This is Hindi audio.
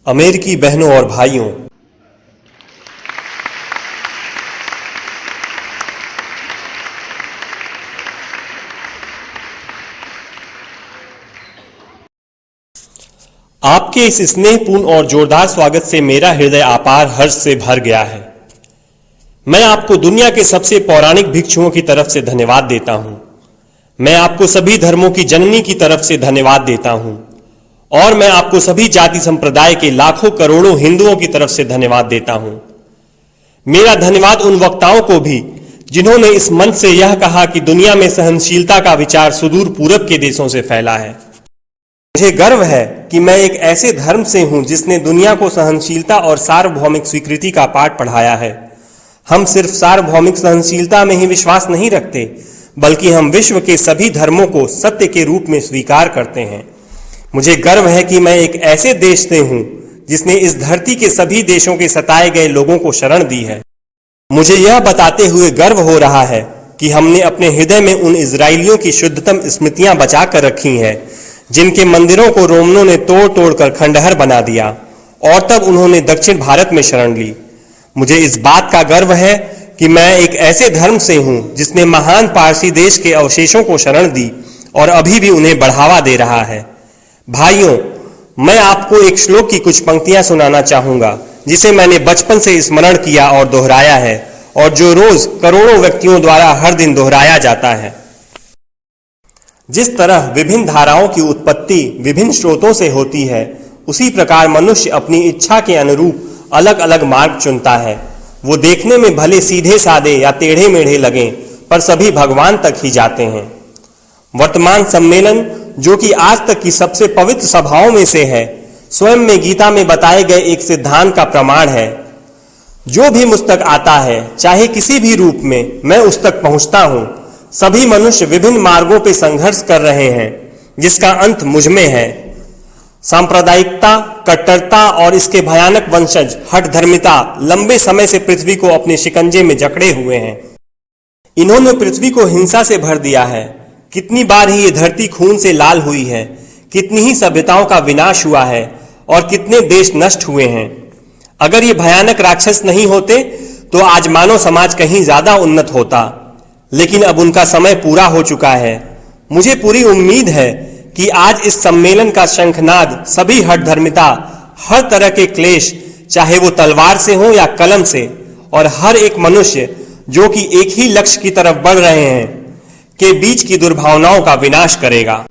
अमेरिकी बहनों और भाइयों, आपके इस स्नेहपूर्ण और जोरदार स्वागत से मेरा हृदय अपार हर्ष से भर गया है। मैं आपको दुनिया के सबसे पौराणिक भिक्षुओं की तरफ से धन्यवाद देता हूं। मैं आपको सभी धर्मों की जननी की तरफ से धन्यवाद देता हूं और मैं आपको सभी जाति संप्रदाय के लाखों करोड़ों हिंदुओं की तरफ से धन्यवाद देता हूं। मेरा धन्यवाद उन वक्ताओं को भी जिन्होंने इस मंच से यह कहा कि दुनिया में सहनशीलता का विचार सुदूर पूरब के देशों से फैला है। मुझे गर्व है कि मैं एक ऐसे धर्म से हूं जिसने दुनिया को सहनशीलता और सार्वभौमिक स्वीकृति का पाठ पढ़ाया है। हम सिर्फ सार्वभौमिक सहनशीलता में ही विश्वास नहीं रखते, बल्कि हम विश्व के सभी धर्मों को सत्य के रूप में स्वीकार करते हैं। मुझे गर्व है कि मैं एक ऐसे देश से हूं जिसने इस धरती के सभी देशों के सताए गए लोगों को शरण दी है। मुझे यह बताते हुए गर्व हो रहा है कि हमने अपने हृदय में उन इजरायलियों की शुद्धतम स्मृतियां बचा कर रखी हैं जिनके मंदिरों को रोमनों ने तोड़ तोड़ कर खंडहर बना दिया और तब उन्होंने दक्षिण भारत में शरण ली। मुझे इस बात का गर्व है कि मैं एक ऐसे धर्म से हूं जिसने महान पारसी देश के अवशेषों को शरण दी और अभी भी उन्हें बढ़ावा दे रहा है। भाइयों, मैं आपको एक श्लोक की कुछ पंक्तियां सुनाना चाहूंगा जिसे मैंने बचपन से स्मरण किया और दोहराया है और जो रोज करोड़ों व्यक्तियों द्वारा हर दिन दोहराया जाता है। जिस तरह विभिन्न धाराओं की उत्पत्ति विभिन्न स्रोतों से होती है, उसी प्रकार मनुष्य अपनी इच्छा के अनुरूप अलग अलग मार्ग चुनता है। वो देखने में भले सीधे साधे या टेढ़े मेढ़े लगें, पर सभी भगवान तक ही जाते हैं। वर्तमान सम्मेलन, जो कि आज तक की सबसे पवित्र सभाओं में से है, स्वयं में गीता में बताए गए एक सिद्धांत का प्रमाण है। जो भी मुझ तक आता है, चाहे किसी भी रूप में, मैं उस तक पहुंचता हूं। सभी मनुष्य विभिन्न मार्गों पर संघर्ष कर रहे हैं, जिसका अंत मुझ में है। सांप्रदायिकता, कट्टरता और इसके भयानक वंशज हठ धर्मिता लंबे समय से पृथ्वी को अपने शिकंजे में जकड़े हुए हैं। इन्होंने पृथ्वी को हिंसा से भर दिया है। कितनी बार ही ये धरती खून से लाल हुई है, कितनी ही सभ्यताओं का विनाश हुआ है और कितने देश नष्ट हुए हैं। अगर ये भयानक राक्षस नहीं होते तो आज मानव समाज कहीं ज्यादा उन्नत होता, लेकिन अब उनका समय पूरा हो चुका है। मुझे पूरी उम्मीद है कि आज इस सम्मेलन का शंखनाद सभी हठ धर्मिता, हर तरह के क्लेश, चाहे वो तलवार से हो या कलम से, और हर एक मनुष्य जो कि एक ही लक्ष्य की तरफ बढ़ रहे हैं, के बीच की दुर्भावनाओं का विनाश करेगा।